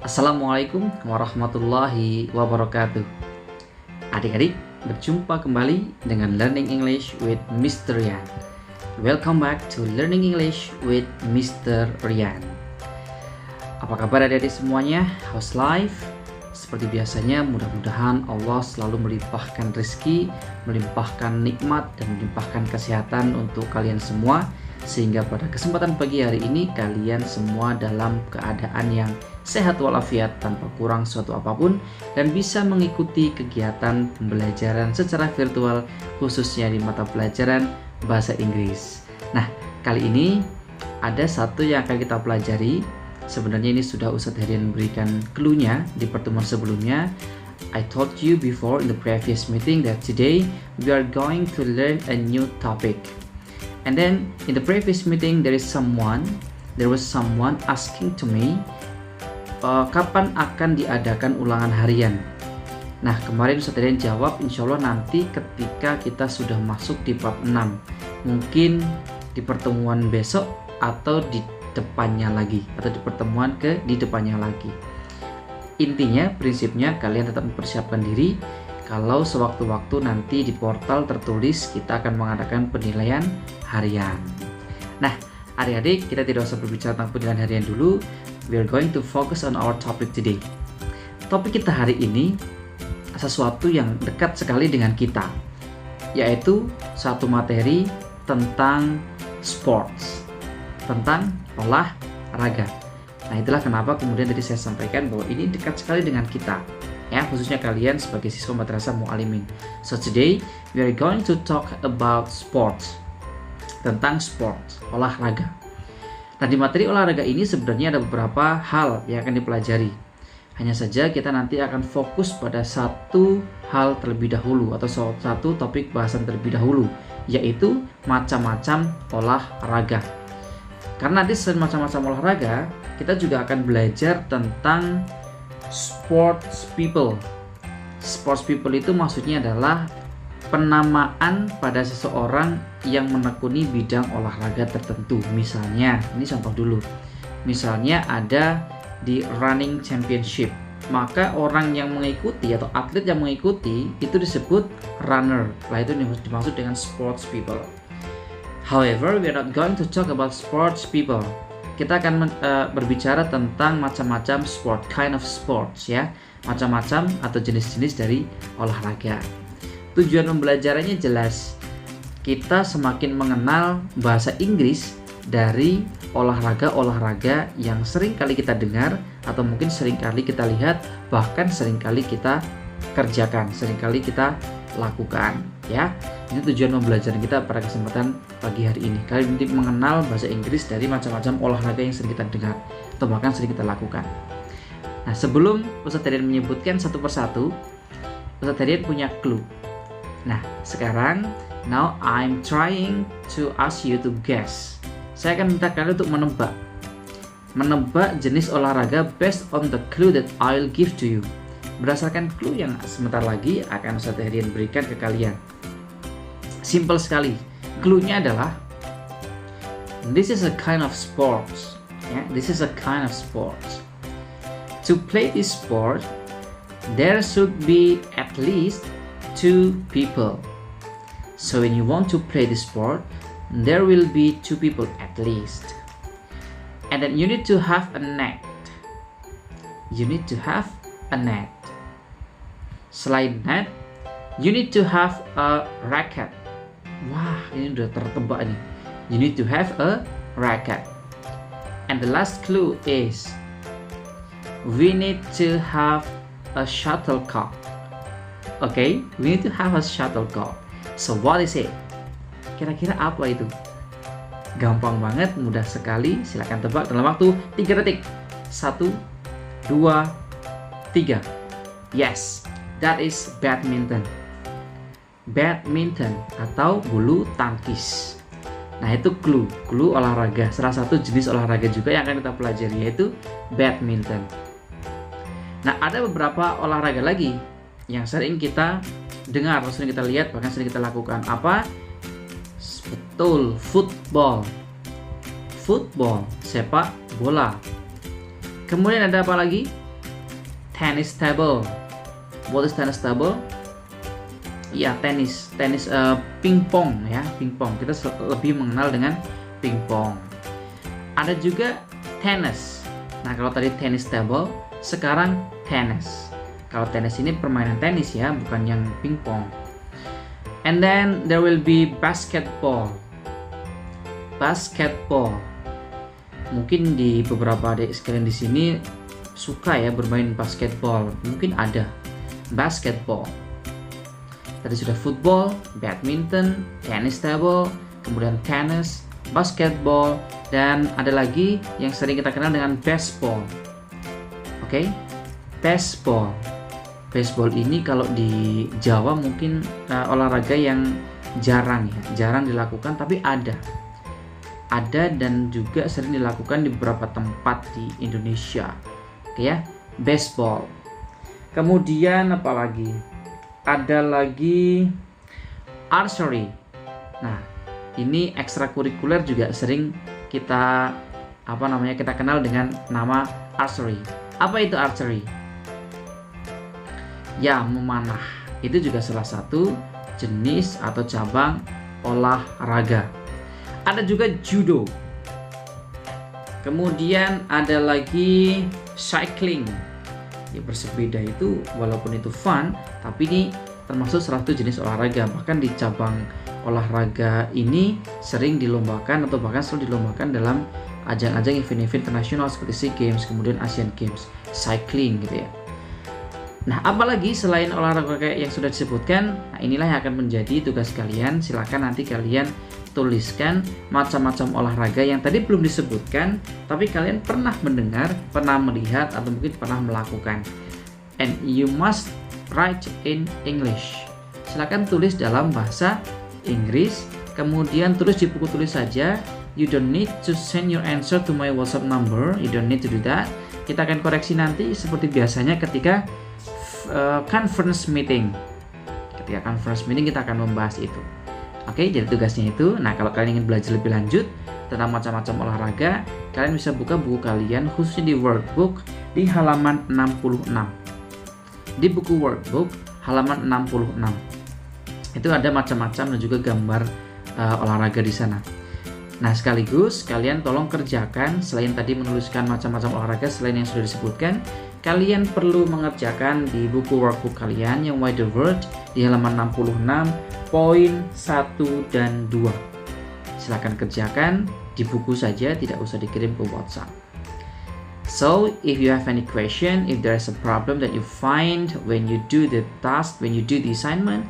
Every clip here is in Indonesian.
Assalamualaikum warahmatullahi wabarakatuh. Adik-adik, berjumpa kembali dengan Learning English with Mr. Ryan. Welcome back to Learning English with Mr. Ryan. Apa kabar adik-adik semuanya? How's life? Seperti biasanya, mudah-mudahan Allah selalu melimpahkan rezeki, melimpahkan nikmat, dan melimpahkan kesehatan untuk kalian semua, sehingga pada kesempatan pagi hari ini kalian semua dalam keadaan yang sehat walafiat tanpa kurang suatu apapun dan bisa mengikuti kegiatan pembelajaran secara virtual, khususnya di mata pelajaran bahasa Inggris. Nah, kali ini ada satu yang akan kita pelajari. Sebenarnya ini sudah Ustadz Herian berikan clue-nya di pertemuan sebelumnya. I told you before in the previous meeting that today we are going to learn a new topic. And then in the previous meeting there was someone asking to me, kapan akan diadakan ulangan harian. Nah, kemarin Ustadz Herian jawab, insya Allah nanti ketika kita sudah masuk di bab 6, mungkin di pertemuan besok atau di depannya lagi, atau di pertemuan di depannya lagi. Intinya, prinsipnya kalian tetap mempersiapkan diri. Kalau sewaktu-waktu nanti di portal tertulis kita akan mengadakan penilaian harian. Nah, adik-adik, kita tidak usah berbicara tentang penilaian harian dulu. We are going to focus on our topic today. Topik kita hari ini sesuatu yang dekat sekali dengan kita, yaitu satu materi tentang sports, tentang olahraga. Nah, itulah kenapa kemudian tadi saya sampaikan bahwa ini dekat sekali dengan kita, ya, khususnya kalian sebagai siswa Madrasah Mu'alimin. So today we are going to talk about sports, tentang sports, olahraga. Nah, di materi olahraga ini sebenarnya ada beberapa hal yang akan dipelajari. Hanya saja kita nanti akan fokus pada satu hal terlebih dahulu, atau satu topik bahasan terlebih dahulu, yaitu macam-macam olahraga. Karena nanti selain macam-macam olahraga, kita juga akan belajar tentang sports people. Sports people itu maksudnya adalah penamaan pada seseorang yang menekuni bidang olahraga tertentu. Misalnya, ini contoh dulu. Misalnya ada di running championship, maka orang yang mengikuti atau atlet yang mengikuti itu disebut runner. Lah, itu dimaksud dengan sports people. However, we are not going to talk about sports people. Kita akan berbicara tentang macam-macam sport, kind of sports, ya, macam-macam atau jenis-jenis dari olahraga. Tujuan pembelajarannya jelas, kita semakin mengenal bahasa Inggris dari olahraga-olahraga yang sering kali kita dengar, atau mungkin sering kali kita lihat, bahkan sering kali kita kerjakan, sering kali kita lakukan, ya. Ini tujuan pembelajaran kita pada kesempatan pagi hari ini. Kalian nanti mengenal bahasa Inggris dari macam-macam olahraga yang sering kita dengar atau bahkan sering kita lakukan. Nah, sebelum Ustadz Herian menyebutkan satu persatu, Ustadz Herian punya clue. Nah, sekarang now I'm trying to ask you to guess. Saya akan minta kalian untuk menebak jenis olahraga based on the clue that I'll give to you. Berdasarkan clue yang sebentar lagi akan Ustadz Herian berikan ke kalian. Simple sekali. Clue-nya adalah this is a kind of sports. Yeah, this is a kind of sports. To play this sport, there should be at least 2 people. So when you want to play this sport, there will be 2 people at least. And then you need to have a net. You need to have a net. Selain net, you need to have a racket. Wah, ini udah tertebak nih. You need to have a racket. And the last clue is we need to have a shuttlecock. Okay, we need to have a shuttlecock. So what is it? Kira-kira apa itu? Gampang banget, mudah sekali. Silakan tebak dalam waktu 3 detik. 1, 2, 3. Yes, that is badminton. Badminton atau bulu tangkis. Nah, itu clue olahraga, salah satu jenis olahraga juga yang akan kita pelajari, yaitu badminton. Nah, ada beberapa olahraga lagi yang sering kita dengar, sering kita lihat, bahkan sering kita lakukan. Apa? Betul, football, sepak bola. Kemudian ada apa lagi? tennis table. What is tennis table? Ya, tenis pingpong ya, pingpong. Kita lebih mengenal dengan pingpong. Ada juga tennis. Nah, kalau tadi tennis table, sekarang tennis. Kalau tenis ini permainan tenis ya, bukan yang pingpong. And then there will be basketball. Basketball. Mungkin di beberapa adik sekalian di sini suka ya bermain basketball. Mungkin ada basketball. Tadi sudah football, badminton, tennis table, kemudian tennis, basketball, dan ada lagi yang sering kita kenal dengan baseball. Oke, baseball. Baseball ini kalau di Jawa mungkin olahraga yang jarang dilakukan, tapi ada dan juga sering dilakukan di beberapa tempat di Indonesia. Oke ya, baseball. Kemudian apa lagi? Ada lagi archery. Nah, ini ekstrakurikuler juga sering kita kita kenal dengan nama archery. Apa itu archery? Ya, memanah. Itu juga salah satu jenis atau cabang olahraga. Ada juga judo. Kemudian ada lagi cycling. Ya, bersepeda itu walaupun itu fun, tapi ini termasuk salah satu jenis olahraga. Bahkan di cabang olahraga ini sering dilombakan atau bahkan selalu dilombakan dalam ajang-ajang event-event internasional seperti SEA Games, kemudian Asian Games, cycling gitu ya. Nah, apalagi selain olahraga yang sudah disebutkan, nah inilah yang akan menjadi tugas kalian. Silakan nanti kalian tuliskan macam-macam olahraga yang tadi belum disebutkan, tapi kalian pernah mendengar, pernah melihat, atau mungkin pernah melakukan. And you must write in English. Silakan tulis dalam bahasa Inggris, kemudian tulis di buku tulis saja. You don't need to send your answer to my WhatsApp number. You don't need to do that. Kita akan koreksi nanti seperti biasanya ketika conference meeting. Ketika conference meeting kita akan membahas itu. Oke, jadi tugasnya itu. Nah, kalau kalian ingin belajar lebih lanjut tentang macam-macam olahraga, kalian bisa buka buku kalian khususnya di workbook di halaman 66. Di buku workbook halaman 66. Itu ada macam-macam dan juga gambar olahraga di sana. Nah, sekaligus kalian tolong kerjakan, selain tadi menuliskan macam-macam olahraga selain yang sudah disebutkan, kalian perlu mengerjakan di buku workbook kalian yang Wider World di halaman 66 poin 1 dan 2. Silakan kerjakan di buku saja, tidak usah dikirim ke WhatsApp. So, if you have any question, if there is a problem that you find when you do the task, when you do the assignment,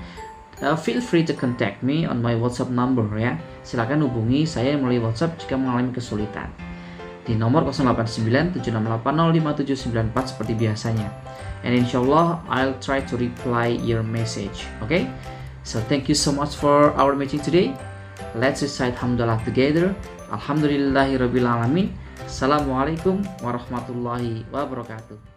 feel free to contact me on my WhatsApp number ya. Silakan hubungi saya melalui WhatsApp jika mengalami kesulitan di nomor 089768057794 seperti biasanya. And insyaallah I'll try to reply your message. Okay? So thank you so much for our meeting today. Let's recite hamdalah together. Alhamdulillahirabbil alamin. Assalamualaikum warahmatullahi wabarakatuh.